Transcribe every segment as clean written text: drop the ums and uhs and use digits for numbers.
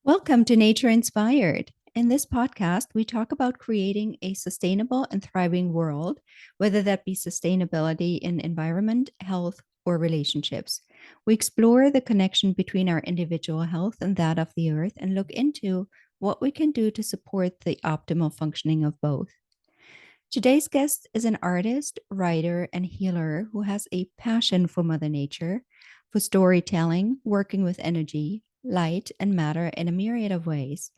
Welcome to Nature Inspired. In this podcast, we talk about creating a sustainable and thriving world, whether that be sustainability in environment, health, or relationships. We explore the connection between our individual health and that of the earth and look into what we can do to support the optimal functioning of both. Today's guest is an artist, writer, and healer who has a passion for Mother Nature, for storytelling, working with energy, light, and matter in a myriad of ways.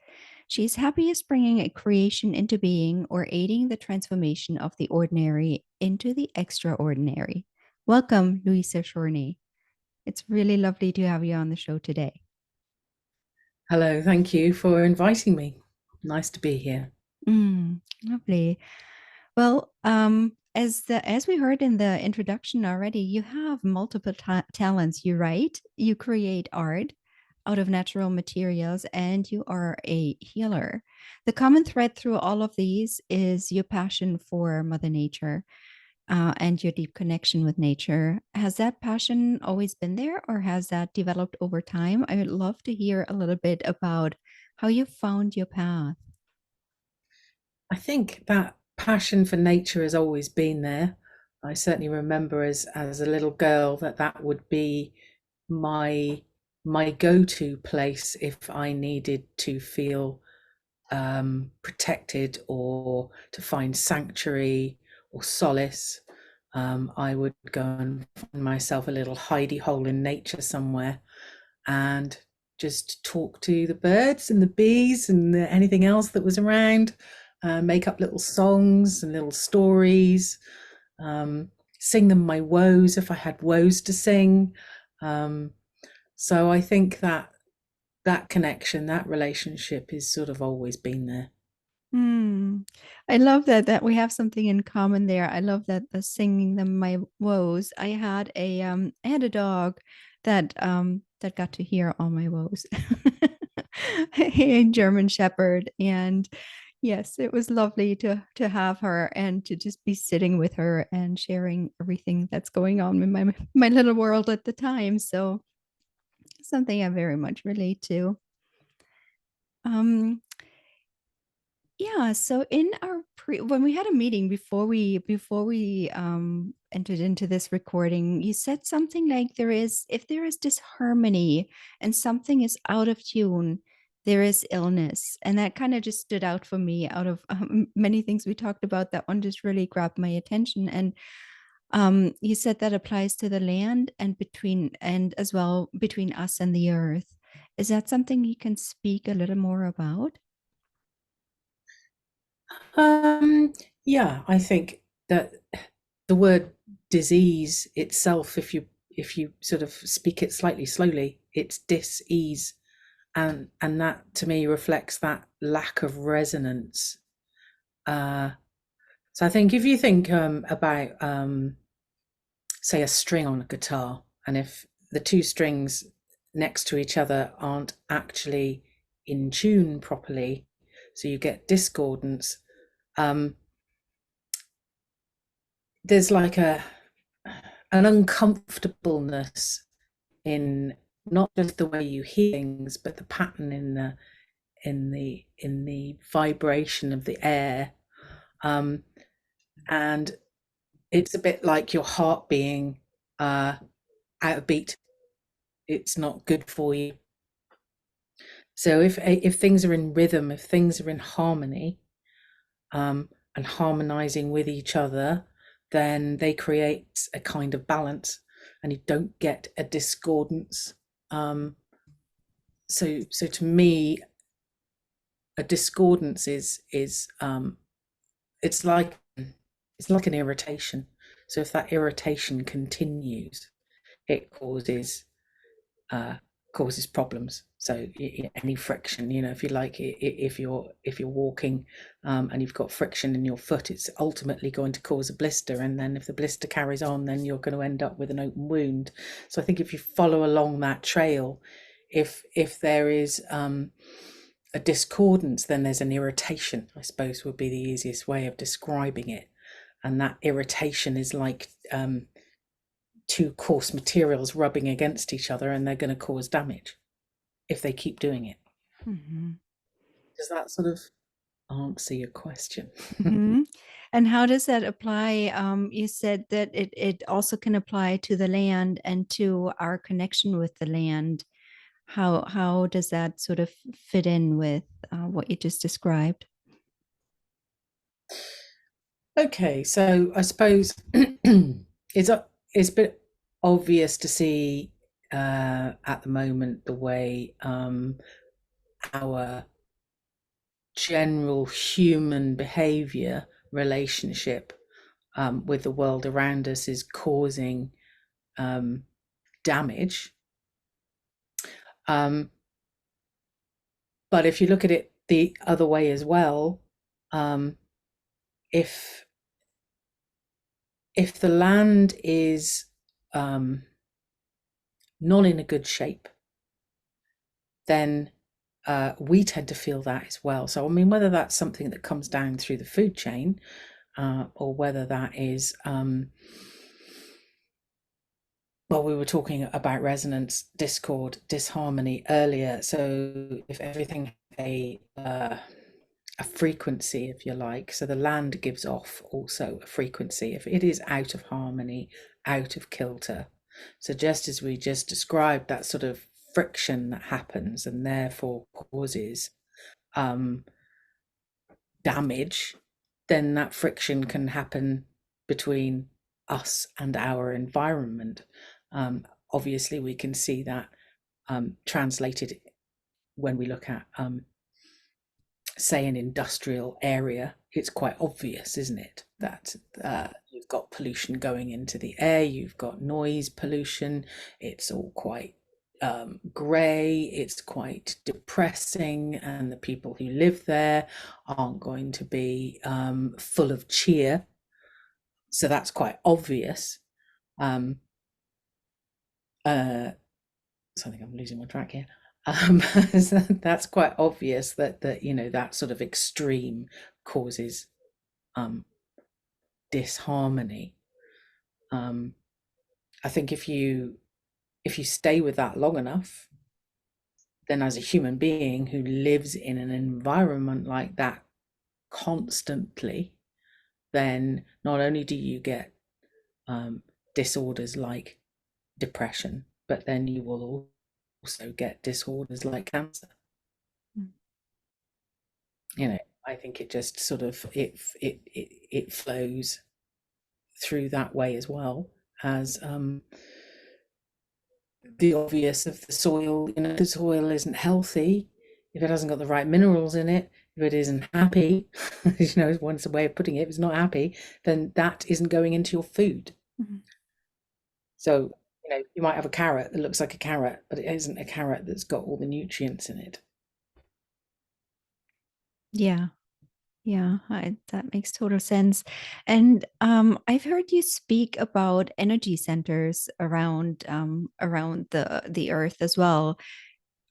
She's happiest bringing a creation into being or aiding the transformation of the ordinary into the extraordinary. Welcome, Louisa Shorney. It's really lovely to have you on the show today. Hello, thank you for inviting me. Nice to be here. Lovely. Well, as we heard in the introduction already, you have multiple talents. You write, you create art out of natural materials, and you are a healer. The common thread through all of these is your passion for Mother Nature, and your deep connection with nature. Has that passion always been there, or has that developed over time? I would love to hear a little bit about how you found your path. I think that passion for nature has always been there. I certainly remember as a little girl that would be my my go-to place if I needed to feel protected or to find sanctuary or solace. I would go and find myself a little hidey hole in nature somewhere and just talk to the birds and the bees and anything else that was around, make up little songs and little stories, um, sing them my woes if I had woes to sing. Um, so I think that connection, that relationship is sort of always been there. Hmm. I love that we have something in common there. I love that the singing them my woes. I had a dog that got to hear all my woes. A German Shepherd, and yes, it was lovely to have her and to just be sitting with her and sharing everything that's going on in my little world at the time. So something I very much relate to. Um, Yeah, so in our when we had a meeting before we entered into this recording, you said something like if there is disharmony and something is out of tune, there is illness. And that kind of just stood out for me out of many things we talked about. That one just really grabbed my attention. And you said that applies to the land and as well between us and the earth. Is that something you can speak a little more about? Um, yeah, I think that the word disease itself, if you sort of speak it slightly slowly, it's dis-ease, and that to me reflects that lack of resonance. Uh, so I think if you think about say a string on a guitar, and if the two strings next to each other aren't actually in tune properly, so you get discordance. Um, there's like an uncomfortableness in not just the way you hear things, but the pattern in the vibration of the air. Um, and it's a bit like your heart being out of beat. It's not good for you. So if things are in rhythm, if things are in harmony, and harmonizing with each other, then they create a kind of balance, and you don't get a discordance. Um, so to me, a discordance is it's like it's like an irritation. So if that irritation continues, it uh, causes problems. So any friction, if you like, if you're walking, and you've got friction in your foot, it's ultimately going to cause a blister. And then if the blister carries on, then you're going to end up with an open wound. So I think if you follow along that trail, if there is a discordance, then there's an irritation, I suppose would be the easiest way of describing it. And that irritation is like two coarse materials rubbing against each other, and they're going to cause damage if they keep doing it. Mhm. Does that sort of answer your question? Mhm. And how does that apply? You said that it also can apply to the land and to our connection with the land. How does that sort of fit in with what you just described? Okay, so I suppose it's it's a bit obvious to see at the moment the way our general human behavior relationship with the world around us is causing um, damage. Um, but if you look at it the other way as well, um, if if the land is not in a good shape, then we tend to feel that as well. So, I mean, whether that's something that comes down through the food chain, or whether that is, well, we were talking about resonance, discord, disharmony earlier. So, if everything a frequency, if you like, so the land gives off also a frequency. If it is out of harmony, out of kilter, so just as we just described, that sort of friction that happens and therefore causes um, damage, then that friction can happen between us and our environment. Obviously, we can see that translated when we look at, say, an industrial area. It's quite obvious, isn't it, that you've got pollution going into the air, you've got noise pollution, it's all quite grey, it's quite depressing, and the people who live there aren't going to be full of cheer. So that's quite obvious. Um, uh, so I think I'm losing my track here. So that's quite obvious that you know that sort of extreme causes um, disharmony. Um, I think if you stay with that long enough, then as a human being who lives in an environment like that constantly, then not only do you get disorders like depression, but then you will also get disorders like cancer. Mm. You know, I think it just sort of it flows through that way as well as the obvious of the soil. You know, the soil isn't healthy if it hasn't got the right minerals in it, if it isn't happy, you know, one's a way of putting it, if it's not happy, then that isn't going into your food. Mhm. So, you know, you might have a carrot that looks like a carrot, but it isn't a carrot that's got all the nutrients in it. Yeah. Yeah, that makes total sense. And I've heard you speak about energy centers around the earth as well.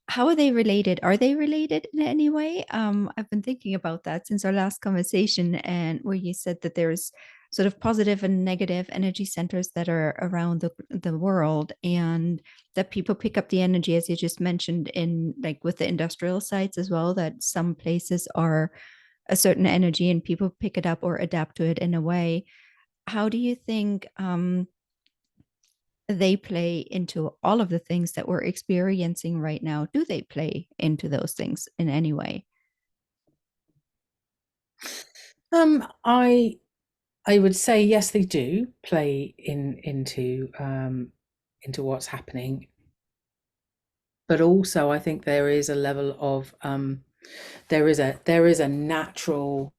How are they related? Are they related in any way? I've been thinking about that since our last conversation, and where you said that there's sort of positive and negative energy centers that are around the world, and that people pick up the energy, as you just mentioned, in like with the industrial sites as well, that some places are a certain energy and people pick it up or adapt to it in a way. How do you think they play into all of the things that we're experiencing right now? Do they play into those things in any way? I would say yes, they do play into what's happening, but also I think there is a level of there is a natural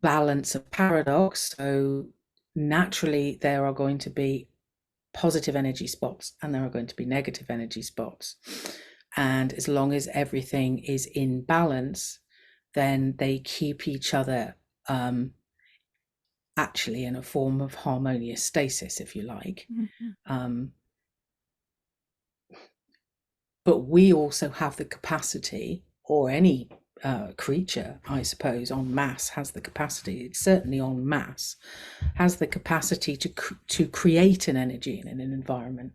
balance of paradox. So naturally, there are going to be positive energy spots and there are going to be negative energy spots. And as long as everything is in balance, then they keep each other actually in a form of harmonious stasis, if you like. Mhm. Um, but we also have the capacity, or any creature, I suppose, en masse has the capacity. It's certainly en masse has the capacity to create an energy in an environment.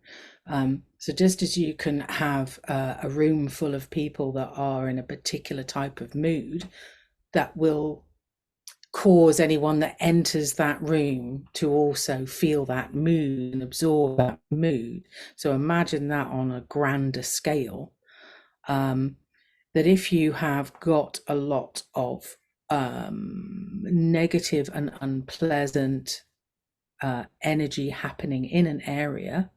So just as you can have a room full of people that are in a particular type of mood, that will cause anyone that enters that room to also feel that mood and absorb that mood. So imagine that on a grander scale. That if you have got a lot of negative and unpleasant energy happening in an area,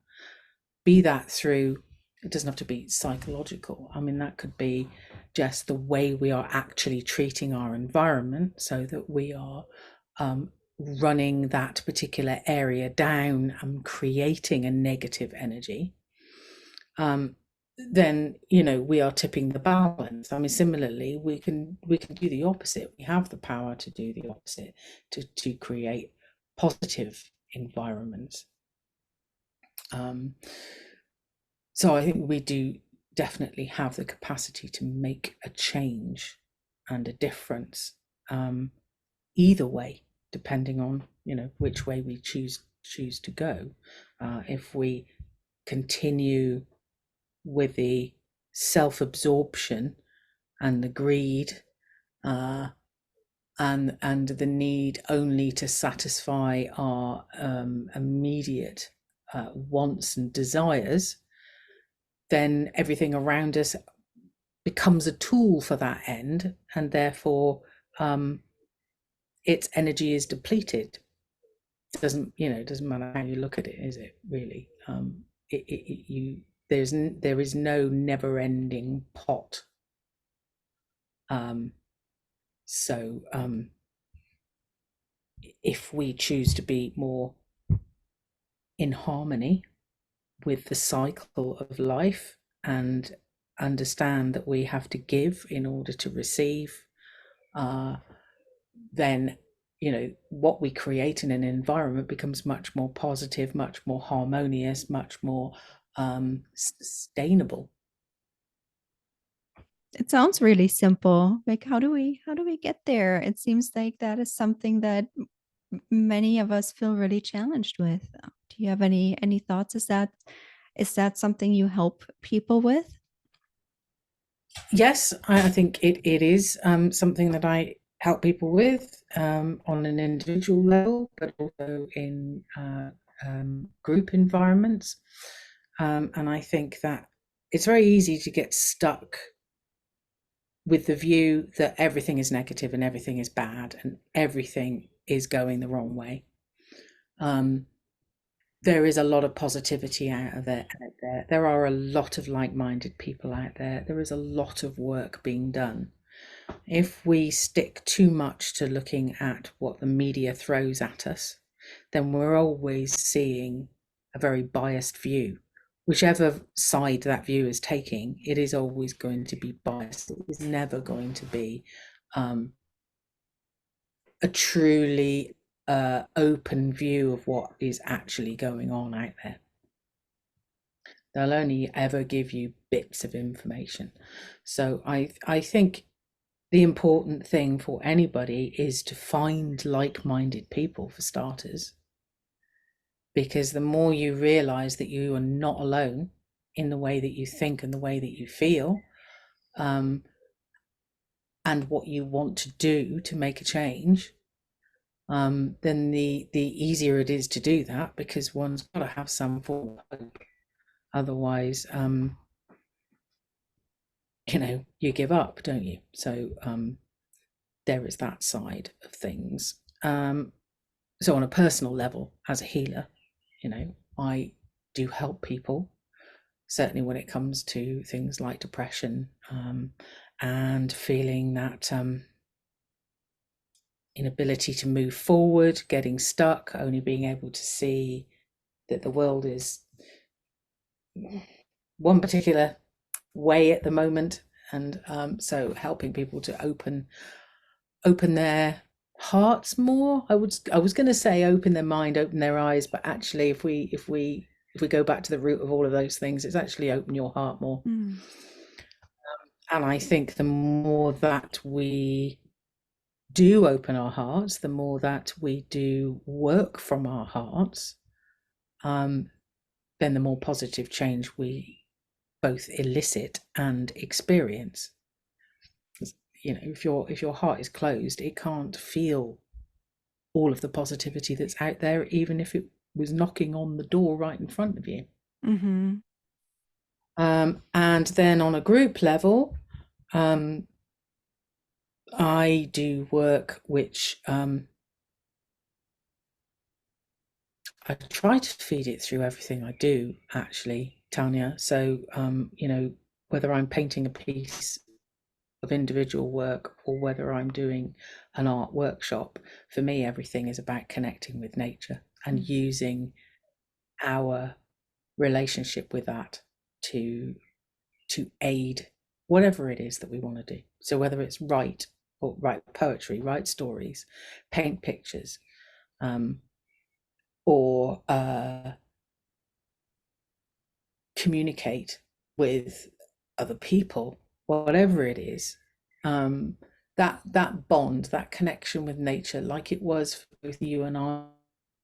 be that through, it doesn't have to be psychological. I mean, that could be just the way we are actually treating our environment, so that we are running that particular area down and creating a negative energy. Then we are tipping the balance. I mean, similarly, we can do the opposite. We have the power to do the opposite, to create positive environments. So I think we do definitely have the capacity to make a change and a difference, either way, depending on which way we choose to go. If we continue with the self-absorption and the greed, and the need only to satisfy our immediate wants and desires, then everything around us becomes a tool for that end, and therefore its energy is depleted. It doesn't matter how you look at it, is it really? There is no never-ending pot. So if we choose to be more in harmony with the cycle of life and understand that we have to give in order to receive, then what we create in an environment becomes much more positive, much more harmonious, much more sustainable. It sounds really simple. Like, how do we get there? It seems like that is something that many of us feel really challenged with. Do you have any thoughts? Is that something you help people with? Yes, I think it is something that I help people with on an individual level, but also in group environments. And I think that it's very easy to get stuck with the view that everything is negative and everything is bad and everything is going the wrong way. There is a lot of positivity out there. There are a lot of like-minded people out there. There is a lot of work being done. If we stick too much to looking at what the media throws at us, then we're always seeing a very biased view. Whichever side that view is taking, it is always going to be biased. It is never going to be a truly open view of what is actually going on out there. They'll only ever give you bits of information. So I think the important thing for anybody is to find like-minded people, for starters, because the more you realize that you are not alone in the way that you think and the way that you feel, and what you want to do to make a change, then the easier it is to do that, because one's got to have some form of hope. Otherwise, you give up, don't you? So there is that side of things. So on a personal level, as a healer, I do help people, certainly when it comes to things like depression, and feeling that inability to move forward, getting stuck, only being able to see that the world is one particular way at the moment. And so helping people to open their hearts more. I was going to say open their mind, open their eyes, but actually if we go back to the root of all of those things, it's actually open your heart more. And I think the more that we do open our hearts, the more that we do work from our hearts, um, then the more positive change we both elicit and experience. You know, if your heart is closed, it can't feel all of the positivity that's out there, even if it was knocking on the door right in front of you. Mm-hmm. And then on a group level, um, I do work which I try to feed it through everything I do, actually, Tanya. So, you know, whether I'm painting a piece of individual work or whether I'm doing an art workshop, for me, everything is about connecting with nature and using our relationship with that to aid whatever it is that we want to do. So whether it's write or write poetry, write stories, paint pictures, um, or communicate with other people, whatever it is, um, that bond, that connection with nature, like it was for both you and I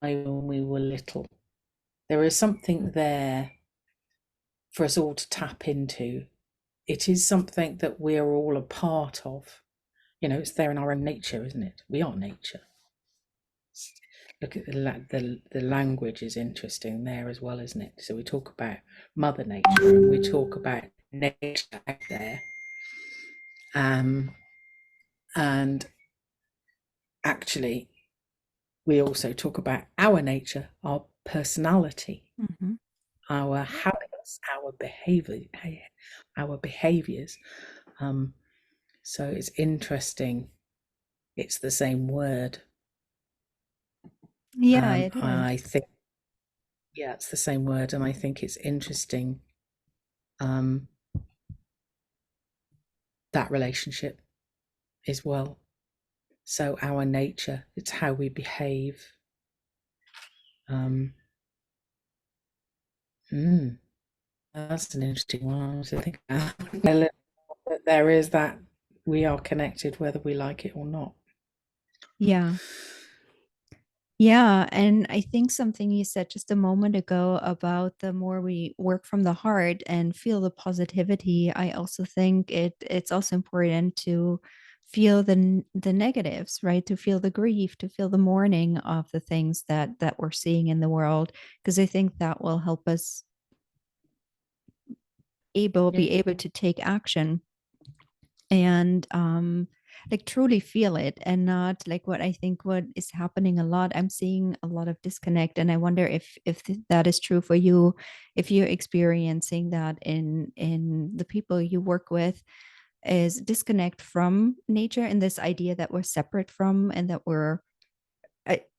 when we were little, there is something there for us all to tap into. It is something that we're all a part of. You know, it's there in our own nature, isn't it? We are nature. Look at the language is interesting there as well, isn't it? So we talk about Mother Nature and we talk about nature out there, um, and actually we also talk about our nature, our personality, Mm-hmm. our habits, our behaviors. Um, so it's interesting. It's the same word. Yeah, it is. I think, yeah, it's the same word, and I think it's interesting, um, that relationship as well. So our nature, it's how we behave. Um, mm, that's an interesting one to think about. But there is that we are connected whether we like it or not. Yeah. Yeah, and I think something you said just a moment ago about the more we work from the heart and feel the positivity, I also think it's also important to feel the negatives, right? To feel the grief, to feel the mourning of the things that we're seeing in the world, because I think that will help us Yeah. be able to take action and like truly feel it and not like what I think what is happening a lot. I'm seeing a lot of disconnect, and I wonder if that is true for you, if you're experiencing that in the people you work with, is disconnect from nature and this idea that we're separate from and that we're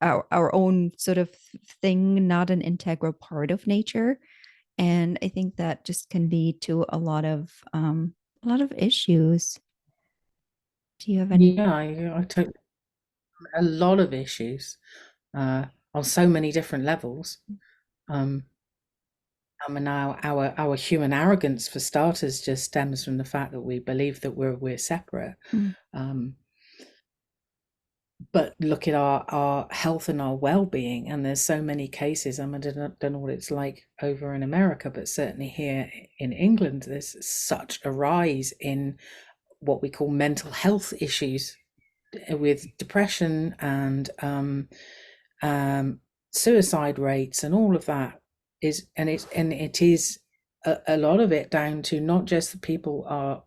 our own sort of thing, not an integral part of nature. And I think that just can lead to a lot of issues. Do you have any? Yeah, I took a lot of issues, uh, on so many different levels. Um, and now our human arrogance, for starters, just stems from the fact that we believe that we're separate. Mm, Um, but look at our health and our well-being, and there's so many cases. I mean, don't know what it's like over in America, but certainly here in England, there's such a rise in what we call mental health issues with depression and um, suicide rates and all of that is, and it is a lot of it down to not just the people are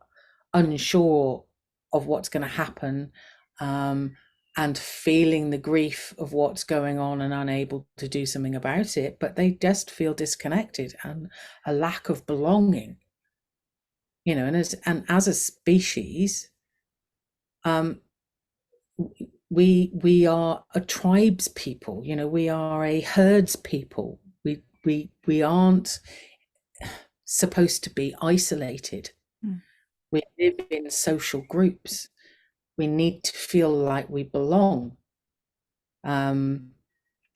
unsure of what's going to happen, um, and feeling the grief of what's going on and unable to do something about it, but they just feel disconnected and a lack of belonging. You know, and as a species, um, we are a tribes people. You know, we are a herds people. We aren't supposed to be isolated. mm, We live in social groups. We need to feel like we belong. um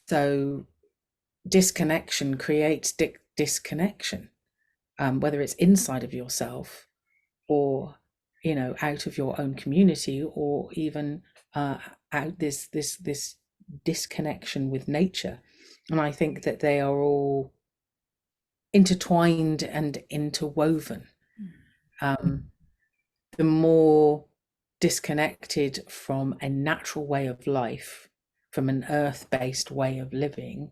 so disconnection creates disconnection, whether it's inside of yourself or out of your own community, or even out this disconnection with nature. And I think that they are all intertwined and interwoven. Um, the more disconnected from a natural way of life, from an earth-based way of living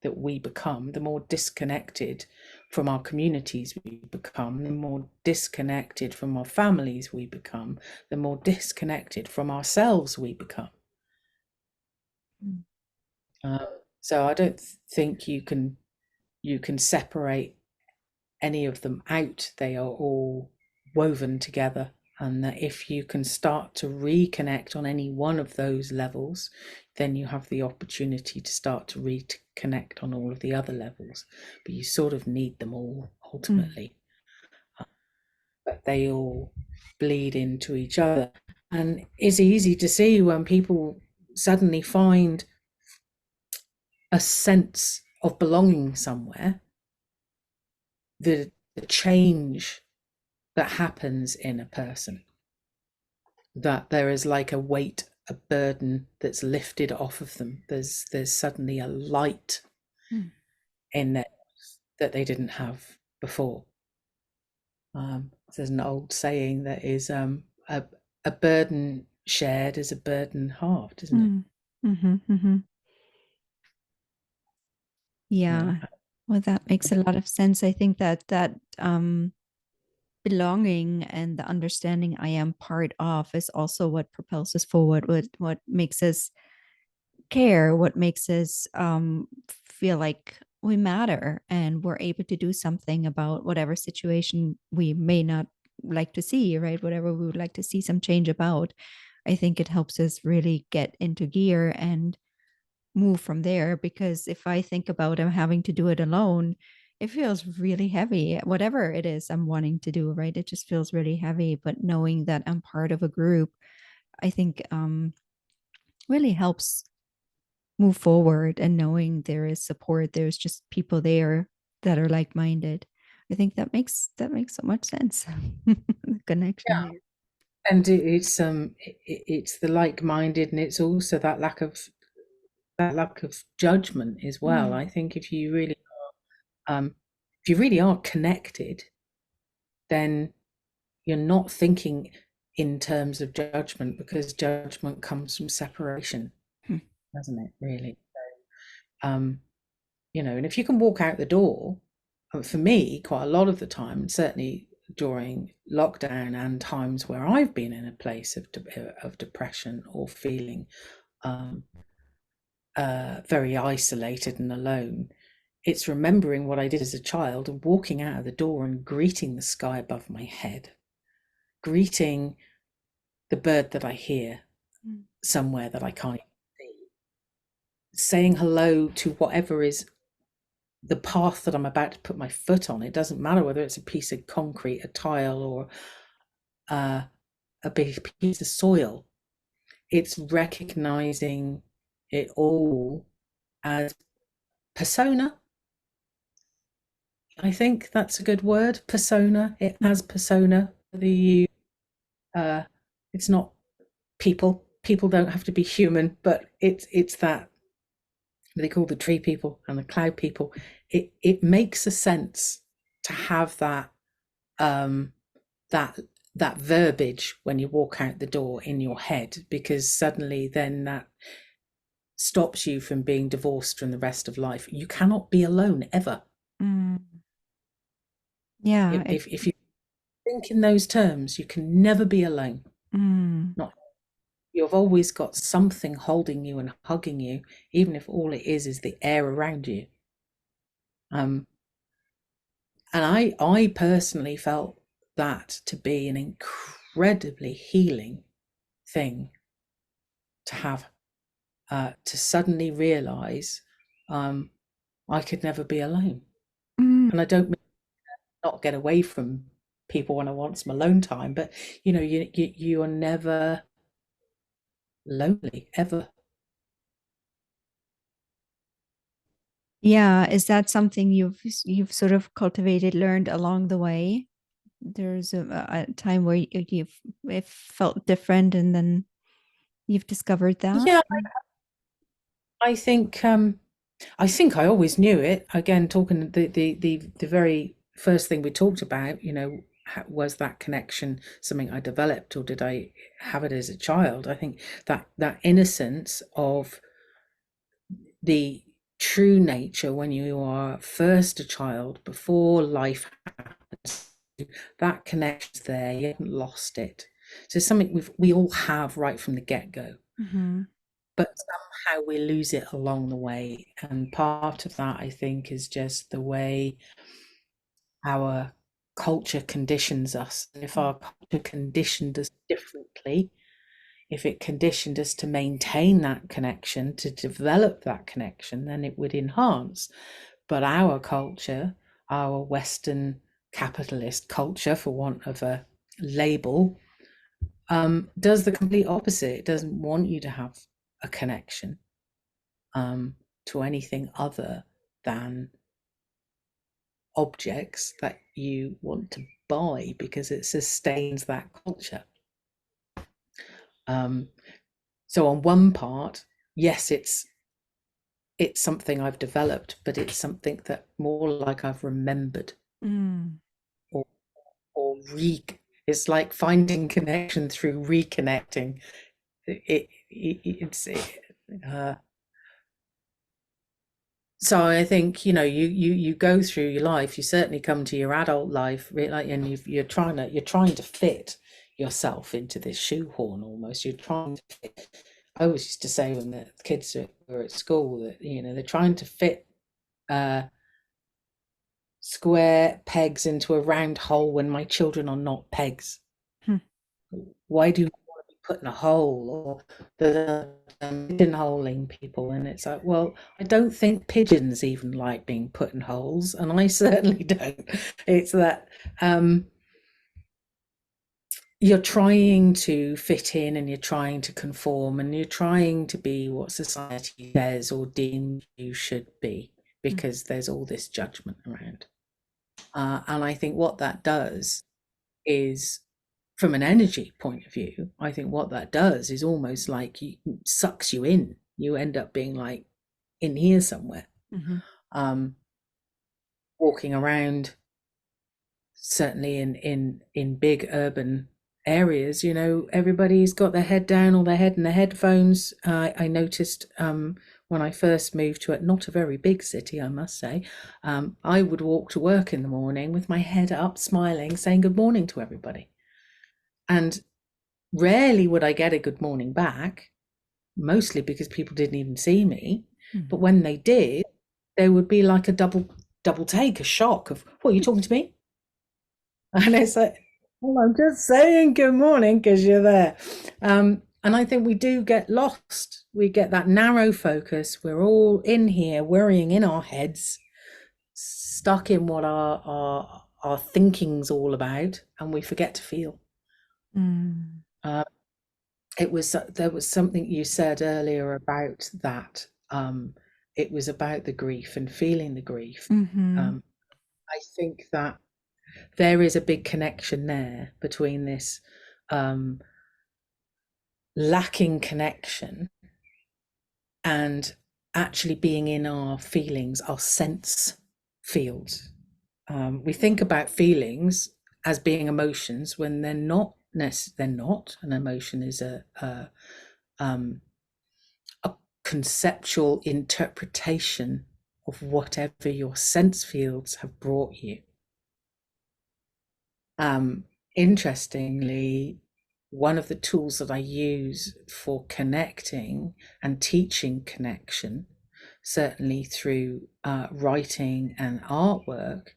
that we become, the more disconnected from our communities we become, the more disconnected from our families we become, the more disconnected from ourselves we become. Mm. Uh, so I don't think you can separate any of them out. They are all woven together. And that if you can start to reconnect on any one of those levels, then you have the opportunity to start to reconnect on all of the other levels. But you sort of need them all Mm. ultimately. But they all bleed into each other. And it's easy to see when people suddenly find a sense of belonging somewhere, the change that happens in a person, that there is like a weight, a burden that's lifted off of them. There's suddenly a light Mm. in it that they didn't have before. There's an old saying that is a burden shared is a burden halved, isn't it? Mm. Mm-hmm, mm-hmm. Yeah. Yeah. Well, that makes a lot of sense. I think that belonging and the understanding I am part of is also what propels us forward, what makes us care, what makes us feel like we matter and we're able to do something about whatever situation we may not like to see, right? Whatever we would like to see some change about. I think it helps us really get into gear and move from there, because if I think about I'm having to do it alone, it feels really heavy. Whatever it is I'm wanting to do, right? It just feels really heavy. But knowing that I'm part of a group, I think really helps move forward, and knowing there is support, there's just people there that are like-minded. I think that makes so much sense. The connection Yeah. there. And it's the like-minded, and it's also that lack of judgment as well. Mm, I think um if you really are connected, then you're not thinking in terms of judgment, because judgment comes from separation, mm, doesn't it, really? um and if you can walk out the door, for me, quite a lot of the time, and certainly during lockdown and times where I've been in a place of depression, or feeling um, very isolated and alone, it's remembering what I did as a child and walking out of the door and greeting the sky above my head, greeting the bird that I hear mm, somewhere that I can't see, saying hello to whatever is the path that I'm about to put my foot on. It doesn't matter whether it's a piece of concrete, a tile, or uh, a big piece of soil. It's recognizing it all as persona. I think that's a good word. Persona. It mm, as persona. The uh, it's not people. People don't have to be human, but it's that they call the tree people and the cloud people. It makes a sense to have um, that that verbiage when you walk out the door in your head, because suddenly then that stops you from being divorced from the rest of life. You cannot be alone ever. mm. Yeah, If you think in those terms, you can never be alone. mm, Not You've always got something holding you and hugging you, even if all it is the air around you. Um, and I personally felt that to be an incredibly healing thing to have, to suddenly realize um, I could never be alone. mm. And I don't mean not get away from people when I want some alone time, but you are never lonely ever. Yeah, is that something you've sort of cultivated, learned along the way? there's a time where you've it felt different, and then you've discovered that. Yeah, I think I think I always knew it. Again, talking the very first thing we talked about, was that connection something I developed, or did I have it as a child? I think that innocence of the true nature when you are first a child, before life happens, that connection's there. You haven't lost it. So something we all have right from the get-go, Mm-hmm. but somehow we lose it along the way. And part of that, I think, is just the way our culture conditions us. And if our culture conditioned us differently, if it conditioned us to maintain that connection, to develop that connection, then it would enhance. But our culture, our Western capitalist culture, for want of a label, does the complete opposite. It doesn't want you to have a connection to anything other than objects that you want to buy because it sustains that culture. Um, so on one part, yes, it's something I've developed, but it's something that more like I've remembered, Mm. or or re it's like finding connection through reconnecting. It's so I think, you go through your life, you certainly come to your adult life, like, and you're trying to fit yourself into this shoehorn almost. You're trying to fit. I always used to say when the kids were at school that, they're trying to fit uh square pegs into a round hole when my children are not pegs. Hmm. Why do you want to be put in a hole, or the pigeonholing people? And it's like, well, I don't think pigeons even like being put in holes, and I certainly don't. It's that you're trying to fit in, and you're trying to conform, and you're trying to be what society says or deems you should be, because there's all this judgment around. And I think what that does is, from an energy point of view, I think what that does is almost like sucks you in. You end up being like in here somewhere, Mm-hmm. um, walking around. Certainly in big urban areas, everybody's got their head down, or their head in their headphones. I noticed when I first moved to it, not a very big city, I must say, I would walk to work in the morning with my head up, smiling, saying good morning to everybody. And rarely would I get a good morning back, mostly because people didn't even see me. Mm-hmm. But when they did, there would be like a double take, a shock of, what, are you talking to me? And it's like, well, I'm just saying good morning because you're there. And I think we do get lost. We get that narrow focus. We're all in here worrying in our heads, stuck in what our thinking's all about, and we forget to feel. Mm. Uh, there was something you said earlier about that. It was about the grief and feeling the grief. Mm-hmm. Um, I think that there is a big connection there between this um, lacking connection and actually being in our feelings, our sense fields. We think about feelings as being emotions when they're not. They're not. An emotion is a conceptual interpretation of whatever your sense fields have brought you. Um, Interestingly, one of the tools that I use for connecting and teaching connection, certainly through writing and artwork,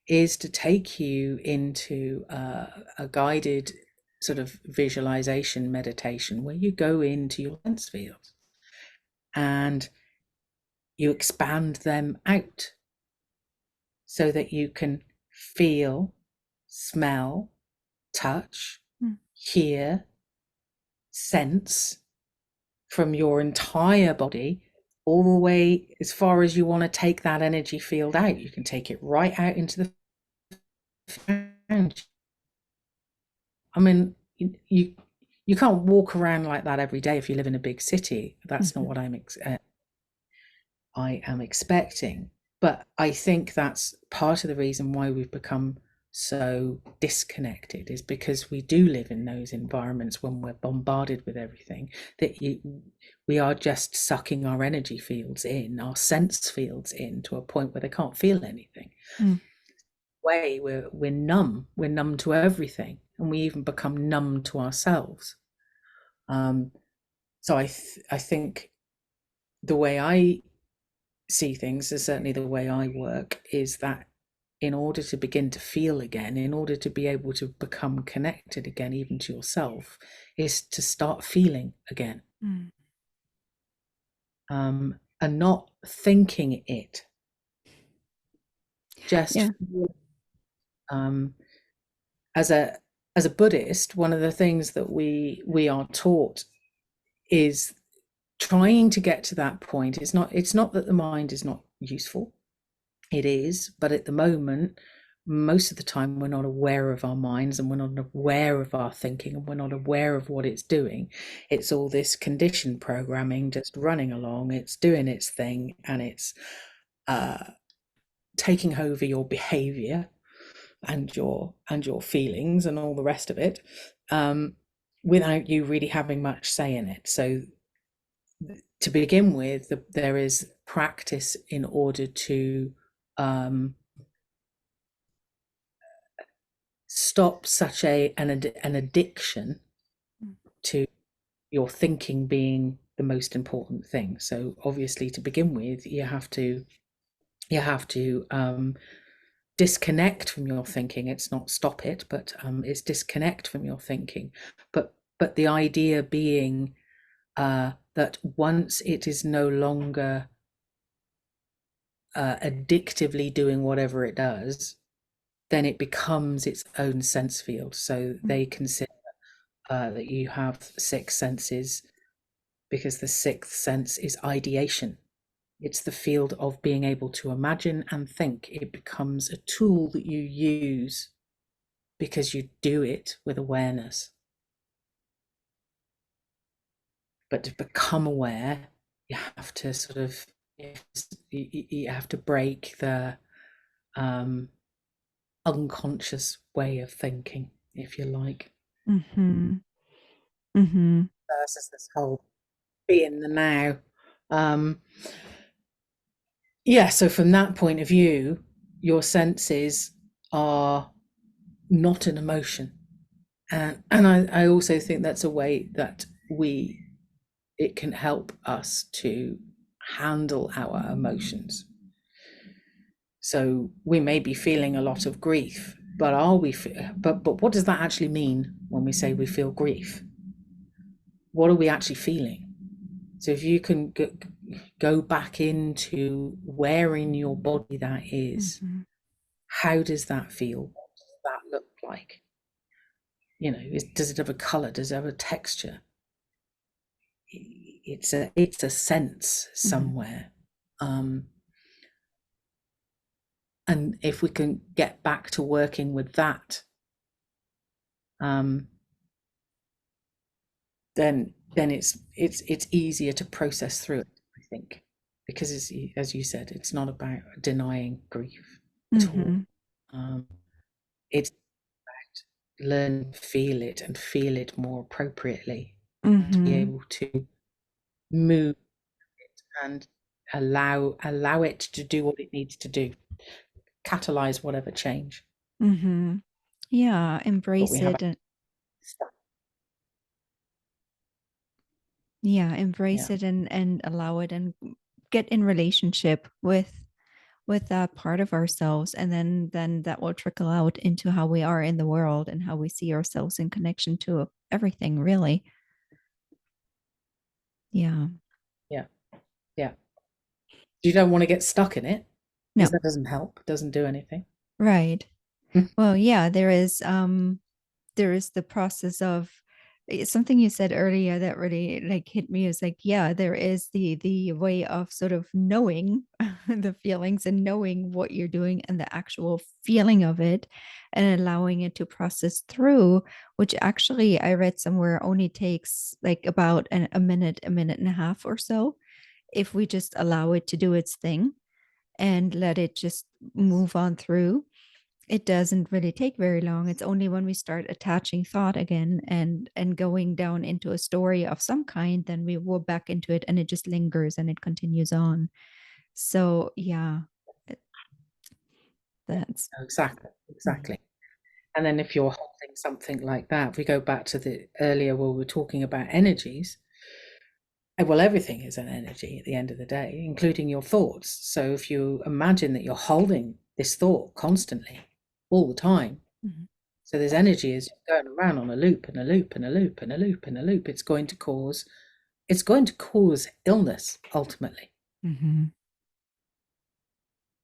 is to take you into a guided sort of visualization meditation where you go into your sense fields and you expand them out so that you can feel, smell, touch, Mm. hear, sense from your entire body, all the way as far as you want to take that energy field out. You can take it right out into the foundation. I mean, you can't walk around like that every day if you live in a big city. That's not Mhm. what I am expecting. But I think that's part of the reason why we've become so disconnected, is because we do live in those environments when we're bombarded with everything, that we are just sucking our energy fields in, our sense fields in, to a point where they can't feel anything. Mm. Way we're numb to everything, and we even become numb to ourselves. um so I think the way I see things, is certainly the way I work, is that in order to begin to feel again, in order to be able to become connected again, even to yourself, is to start feeling again, Mm. and not thinking it, just Yeah. um, as a Buddhist. One of the things that we are taught is trying to get to that point. It's not that the mind is not useful. It is, but at the moment, most of the time, we're not aware of our minds, and we're not aware of our thinking, and we're not aware of what it's doing. It's all this conditioned programming just running along. It's doing its thing, and it's uh, taking over your behavior and your feelings and all the rest of it, um, without you really having much say in it. So to begin with, there is practice in order to um, stop such an addiction to your thinking being the most important thing. So obviously, to begin with, you have to disconnect from your thinking. It's not stop it, but it's disconnect from your thinking. But the idea being that once it is no longer addictively doing whatever it does, then it becomes its own sense field. So Mm. they consider that you have six senses, because the sixth sense is ideation. It's the field of being able to imagine and think. It becomes a tool that you use because you do it with awareness. But to become aware, you have to sort of you have to break the um, unconscious way of thinking, if you like, Mhm. Mhm. versus this whole be in the now. Um, yeah, so from that point of view, your senses are not an emotion. And I also think that's a way that it can help us to handle our emotions. So we may be feeling a lot of grief, but but what does that actually mean when we say we feel grief? What are we actually feeling? So if you can go back into where in your body that is, Mhm. how does that feel? What does that look like? Does it have a color? Does it have a texture? It's a sense Mhm. somewhere. Um, and if we can get back to working with that, um, then it's easier to process through it, I think, because as you said, it's not about denying grief at all. Mhm. Um, it's learn to feel it, and feel it more appropriately, and to be Mhm. able to move and allow it to do what it needs to do, catalyze whatever change. Mhm. Yeah, But we embrace have it and stuff. yeah, Yeah, embrace it and allow it and get in relationship with that part of ourselves, and then that will trickle out into how we are in the world and how we see ourselves in connection to everything, really. Yeah. yeah, yeah. You don't want to get stuck in it, because No. that doesn't help, doesn't do anything. Right. Well, yeah, there is the process of It's something you said earlier that really like hit me is like, yeah, there is the way of sort of knowing the feelings and knowing what you're doing and the actual feeling of it and allowing it to process through, which actually I read somewhere only takes like about a minute and a half or so if we just allow it to do its thing and let it just move on through. It doesn't really take very long. It's only when we start attaching thought again and going down into a story of some kind, then we go back into it and it just lingers and it continues on. So yeah, it- Yeah, that's no, exactly, mhm, exactly. And then if you're holding something like that, if we go back to the earlier where we were talking about energies, well, everything is an energy at the end of the day, including your thoughts. So if you imagine that you're holding this thought constantly, all the time, mhm, so there's energy is going around on a loop and a loop and a loop and a loop and a loop. It's going to cause illness ultimately. mhm,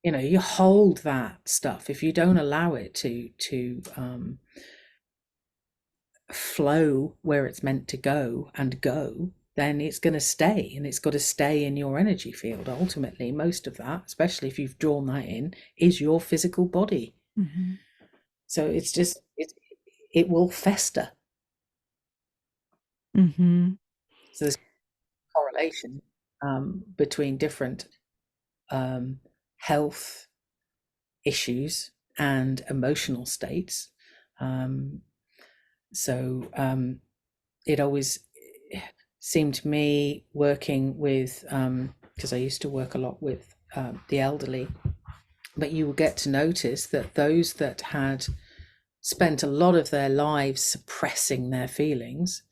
You hold that stuff if you don't allow it to flow where it's meant to go and go, then it's going to stay, and it's got to stay in your energy field. Ultimately, most of that, especially if you've drawn that in, is your physical body. mhm, So it will fester. mhm, So there's correlation between different um, health issues and emotional states. Um, so it always seemed to me working with, because I used to work a lot with the elderly, but you will get to notice that those that had spent a lot of their lives suppressing their feelings,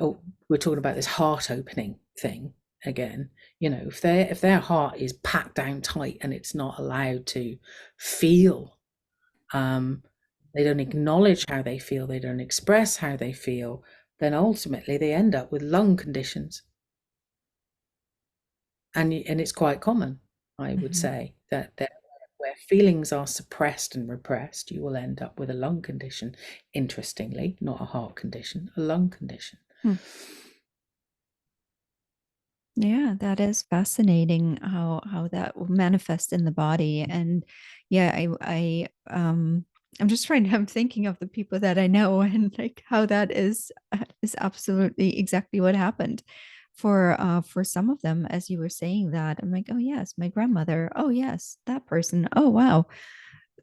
oh, we're talking about this heart opening thing again. If their heart is packed down tight and it's not allowed to feel, um, they don't acknowledge how they feel, they don't express how they feel, then ultimately they end up with lung conditions. And it's quite common, I would mhm. say, that where feelings are suppressed and repressed, you will end up with a lung condition. Interestingly, not a heart condition, a lung condition. Hmm. Yeah, that is fascinating how that will manifest in the body. And yeah, I'm just trying to, I'm thinking of the people that I know and like how that is absolutely exactly what happened for some of them, as you were saying that. I'm like, oh yes, my grandmother. Oh yes, that person. Oh wow.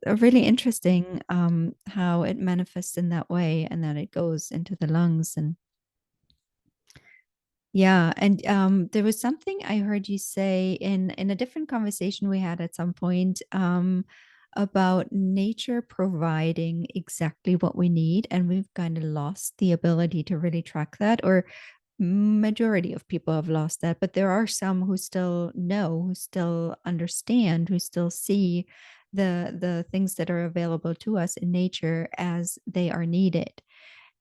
Really interesting how it manifests in that way and that it goes into the lungs. And yeah, and there was something I heard you say in a different conversation we had at some point about nature providing exactly what we need, and we've kind of lost the ability to really track that, or majority of people have lost that, but there are some who still know, who still understand, who still see the things that are available to us in nature as they are needed.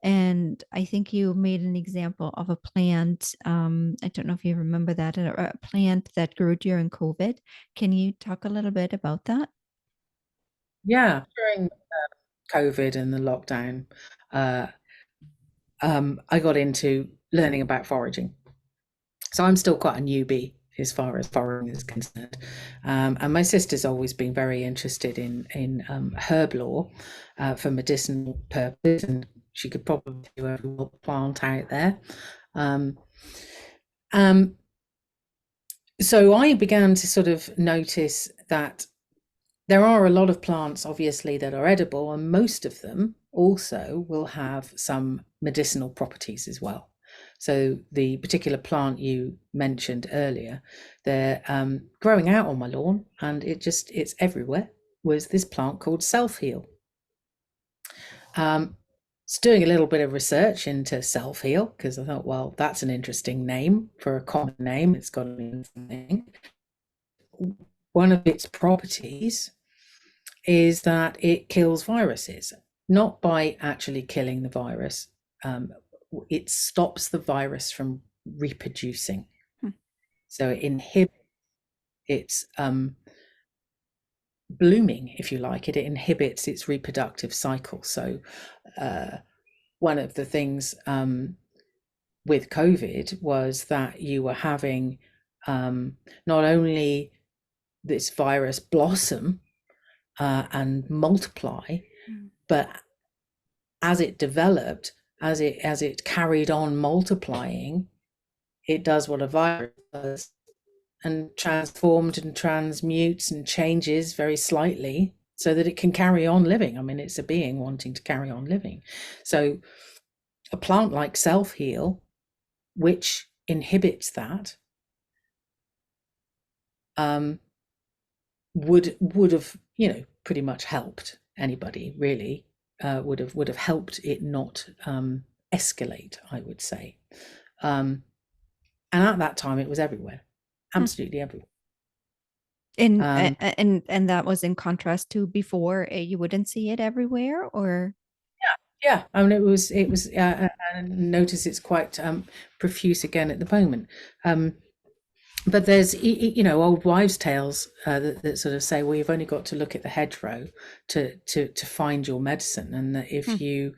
And I think you made an example of a plant. I don't know if you remember that, a plant that grew during COVID. Can you talk a little bit about that? Yeah, during COVID and the lockdown, uh, I got into learning about foraging. So I'm still quite a newbie as far as foraging is concerned. And my sister's always been very interested in herb law for medicinal purposes, and she could probably do every plant out there. Um, um, so I began to sort of notice that there are a lot of plants, obviously, that are edible, and most of them also will have some medicinal properties as well. So the particular plant you mentioned earlier, they're growing out on my lawn, and it's everywhere. Was this plant called self heal? Um, it's doing a little bit of research into self heal because I thought, well, that's an interesting name for a common name. It's got to mean something. One of its properties is that it kills viruses, not by actually killing the virus. Um, it stops the virus from reproducing. Hmm. So it inhibits its blooming, if you like. It inhibits its reproductive cycle. So uh, one of the things with COVID was that you were having not only this virus blossom and multiply, Mm. but as it developed, as it carried on multiplying, it does what a virus does and transformed and transmutes and changes very slightly so that it can carry on living. I mean, it's a being wanting to carry on living. So a plant like self-heal, which inhibits that, um, would have, pretty much helped anybody really. Would have helped it not escalate, I would say. And at that time, it was everywhere, Hmm. absolutely everywhere. And Um, and that was in contrast to before, you wouldn't see it everywhere, or yeah, I mean, it was. And notice it's quite profuse again at the moment. But there's old wives' tales that sort of say, well, you've only got to look at the hedgerow to find your medicine, and that Hmm. if you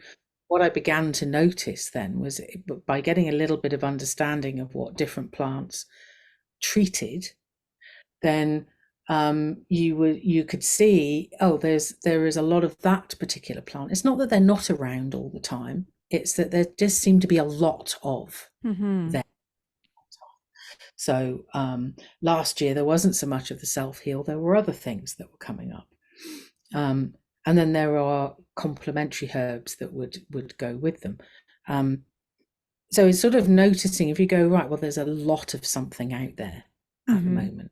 what I began to notice then was by getting a little bit of understanding of what different plants treated, then you could see, oh, there is a lot of that particular plant. It's not that they're not around all the time, it's that there just seem to be a lot of Mm-hmm. them. So last year there wasn't so much of the self-heal, there were other things that were coming up. um, and then there are complementary herbs that would go with them. So it's sort of noticing, if you go, right, well, there's a lot of something out there at the Mm-hmm. moment.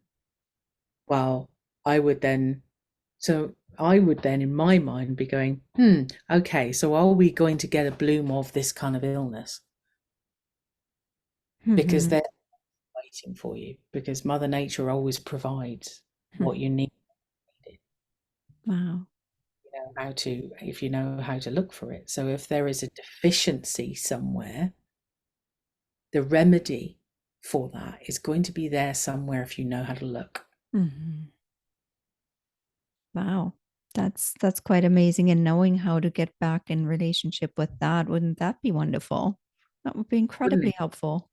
Well, I would then, I would then in my mind be going, okay, so are we going to get a bloom of this kind of illness? Because Mm-hmm. they're waiting for you, because Mother Nature always provides what you need. Wow. If you know how to look for it. So if there is a deficiency somewhere, the remedy for that is going to be there somewhere if you know how to look. Mm-hmm. Wow. That's quite amazing. And knowing how to get back in relationship with that, wouldn't that be wonderful? That would be Wouldn't incredibly it? helpful.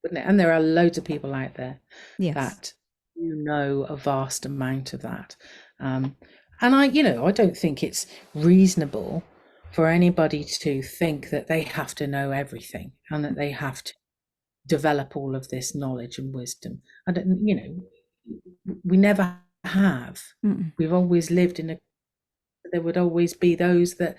Wouldn't it? And there are loads of people out there Yes. that know a vast amount of that. And I don't think it's reasonable for anybody to think that they have to know everything and that they have to develop all of this knowledge and wisdom. I don't, we never have. Mm-mm. We've always lived in a, there would always be those that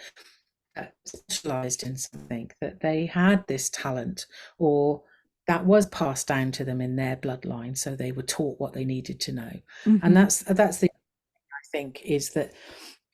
specialized in something, that they had this talent, or that was passed down to them in their bloodline, so they were taught what they needed to know. And Mm-hmm. that's the, I think, is that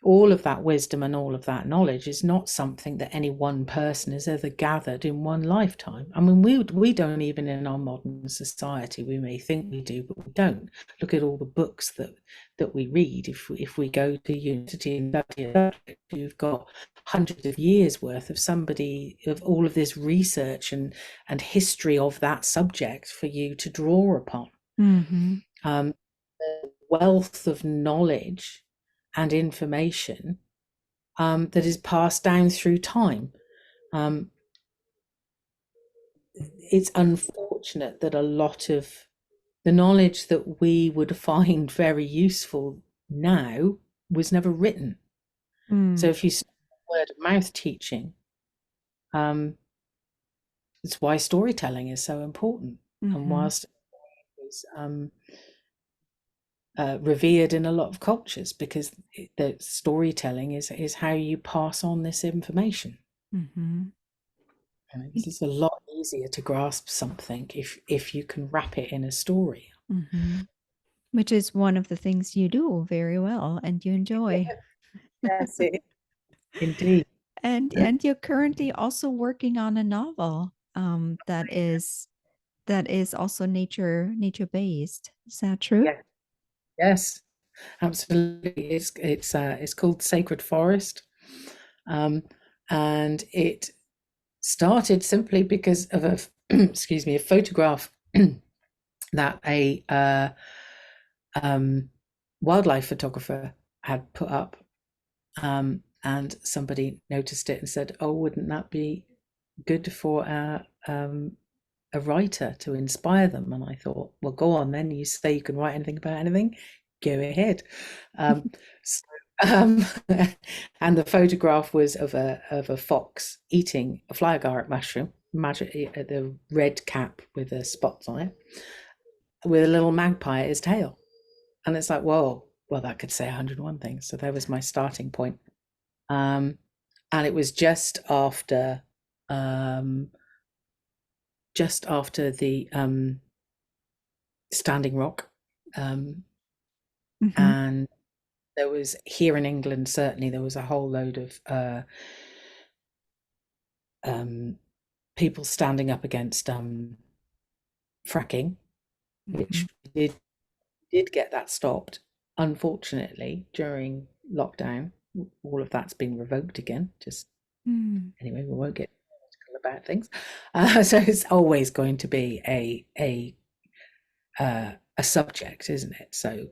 all of that wisdom and all of that knowledge is not something that any one person has ever gathered in one lifetime. I mean, we don't, even in our modern society, we may think we do, but we don't. Look at all the books that we read. If we go to university and study a subject, you've got hundreds of years worth of somebody, of all of this research and history of that subject for you to draw upon. Mm-hmm. The wealth of knowledge and information that is passed down through time. Um, it's unfortunate that a lot of the knowledge that we would find very useful now was never written. So Mm. if you start word of mouth teaching, um, it's why storytelling is so important. And Mm-hmm. whilst it's revered in a lot of cultures, because the storytelling is how you pass on this information. Mm-hmm. And it's a lot easier to grasp something if you can wrap it in a story. Mm-hmm. Which is one of the things you do very well and you enjoy. Yes, it, indeed. And you're currently also working on a novel that is also nature based. Is that true? Yeah, yes, absolutely. It's called Sacred Forest, um, and it started simply because of a excuse me, a photograph that a um, wildlife photographer had put up, and somebody noticed it and said, "Oh, wouldn't that be good for a writer to inspire them?" And I thought, well, go on then. You say you can write anything about anything, go ahead. So, um, and the photograph was of a fox eating a fly agaric mushroom, the red cap with the spots on it, with a little magpie at his tail. And it's like, whoa, well, that could say 101 things. So there was my starting point. And it was um, just after the Standing Rock, Mm-hmm. and there was, here in England, certainly there was a whole load of people standing up against fracking, Mm-hmm. which did get that stopped. Unfortunately, during lockdown, all of that's been revoked again. Just Mm. anyway, we won't get about things. So it's always going to be a subject, isn't it? So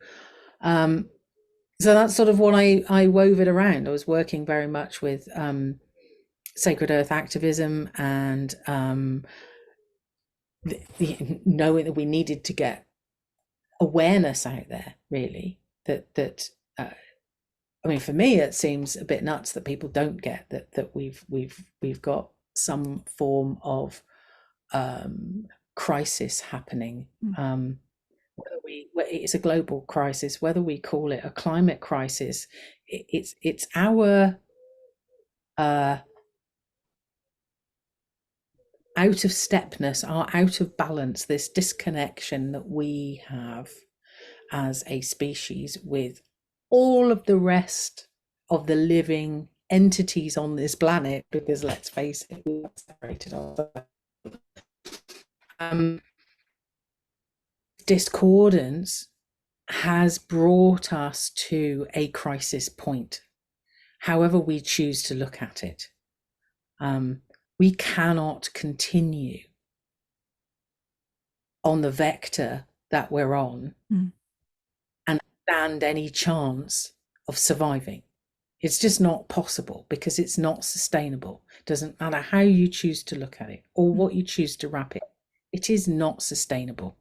that's sort of what I wove it around. I was working very much with sacred earth activism, and knowing that we needed to get awareness out there, really. That I mean, for me, it seems a bit nuts that people don't get that we've got some form of crisis happening. It's a global crisis, whether we call it a climate crisis, it's our out of stepness, our out of balance, this disconnection that we have as a species with all of the rest of the living entities on this planet, because let's face it, we've separated ourselves. Um, discordance has brought us to a crisis point, however we choose to look at it. We cannot continue on the vector that we're on and stand any chance of surviving. It's just not possible, because it's not sustainable. It doesn't matter how you choose to look at it or what you choose to wrap it. It is not sustainable.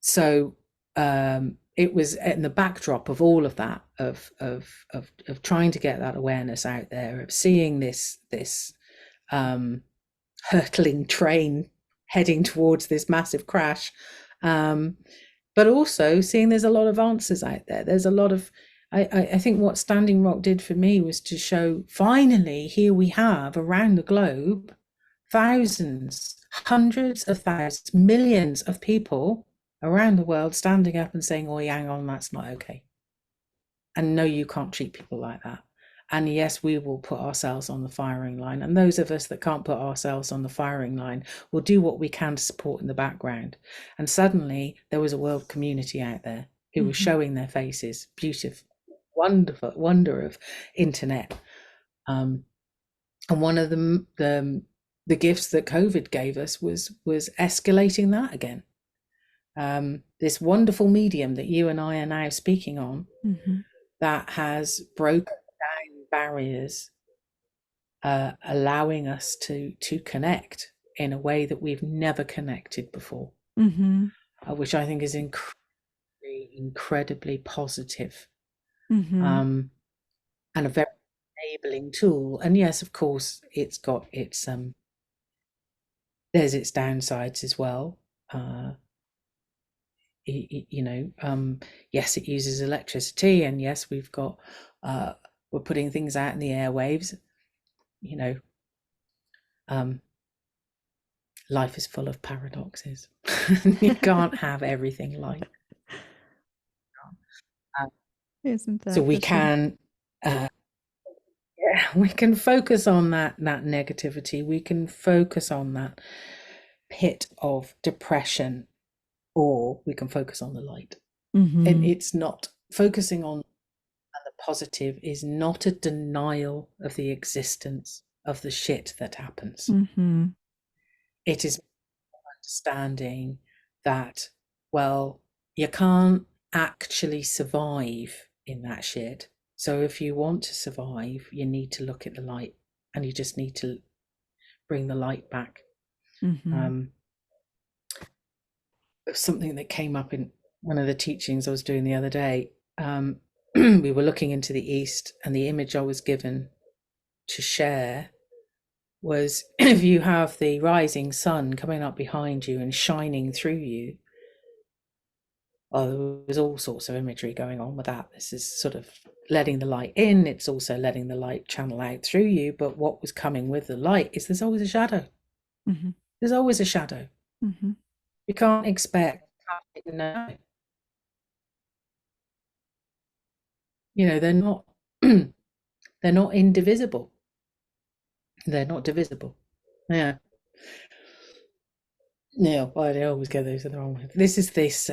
So it was in the backdrop of all of that, of trying to get that awareness out there, of seeing this hurtling train heading towards this massive crash, but also seeing there's a lot of answers out there. There's a lot of, I think what Standing Rock did for me was to show, finally, here we have around the globe thousands, hundreds of thousands, millions of people around the world standing up and saying, oh, hang on, that's not okay. And no, you can't treat people like that. And yes, we will put ourselves on the firing line. And those of us that can't put ourselves on the firing line will do what we can to support in the background. And suddenly there was a world community out there who was showing their faces. Beautiful, wonderful, wonder of internet. And one of the gifts that COVID gave us was escalating that again. This wonderful medium that you and I are now speaking on, that has broken down barriers, allowing us to connect in a way that we've never connected before, which I think is incredibly positive, and a very enabling tool. And yes, of course, it's got its there's its downsides as well. Yes, it uses electricity, and yes, we're putting things out in the airwaves. Life is full of paradoxes. You can't have everything like. Isn't So that we the truth? can, we can focus on that negativity. We can focus on that pit of depression, or we can focus on the light. And it's not focusing on the positive is not a denial of the existence of the shit that happens. It is understanding that, well, you can't actually survive in that shit. So if you want to survive, you need to look at the light, and you just need to bring the light back. Mm-hmm. Something that came up in one of the teachings I was doing the other day. We were looking into the east, and the image I was given to share was if you have the rising sun coming up behind you and shining through you. Oh, there was all sorts of imagery going on with that. This is sort of letting the light in, it's also letting the light channel out through you. But what was coming with the light is there's always a shadow. Mm-hmm. There's always a shadow. Mm-hmm. You can't expect, no, they're not they're not indivisible. They're not divisible. Yeah. Yeah, well, I always get those in the wrong way. This is this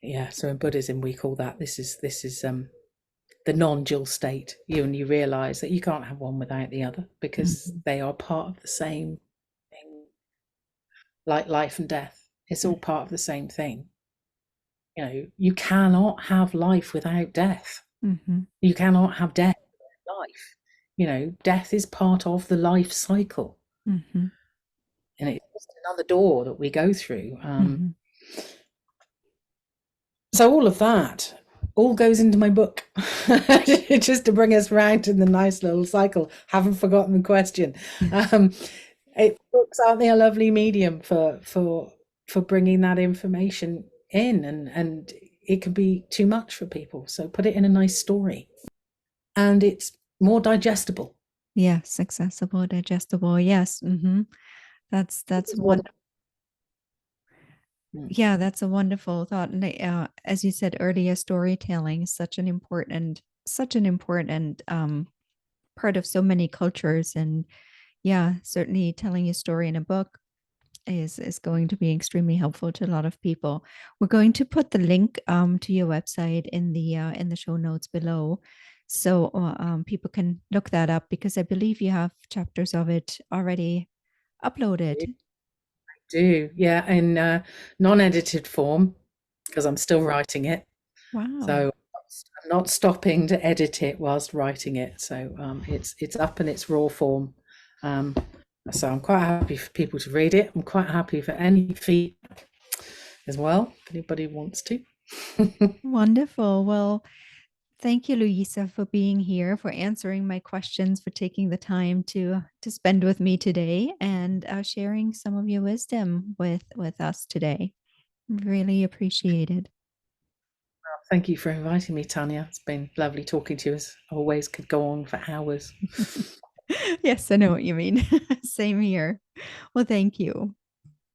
yeah, so in Buddhism we call that, this is the non-dual state. You realize that you can't have one without the other, because Mm-hmm. they are part of the same thing. Like life and death, it's all part of the same thing. You cannot have life without death. Mm-hmm. You cannot have death without life. Death is part of the life cycle, Mm-hmm. and it's just another door that we go through. Mm-hmm. So all of that all goes into my book, just to bring us round in the nice little cycle. Haven't forgotten the question. Books aren't they a lovely medium for bringing that information in, and it can be too much for people. So put it in a nice story, and it's more digestible. Yes, accessible, digestible. Yes. Mm-hmm. That's Is what. one. Yeah, that's a wonderful thought. And as you said earlier, storytelling is such an important part of so many cultures. And yeah, certainly telling a story in a book is going to be extremely helpful to a lot of people. We're going to put the link to your website in the show notes below, so people can look that up, because I believe you have chapters of it already uploaded. Do, yeah, in non-edited form, because I'm still writing it. Wow. So I'm not stopping to edit it whilst writing it. So it's up in its raw form. Um, so I'm quite happy for people to read it. I'm quite happy for any feedback as well, if anybody wants to. Wonderful. Well, thank you, Louisa, for being here, for answering my questions, for taking the time to spend with me today, and sharing some of your wisdom with us today. Really appreciated. Thank you for inviting me, Tanya. It's been lovely talking to you, as always. Could go on for hours. Yes, I know what you mean. Same here. Well, thank you.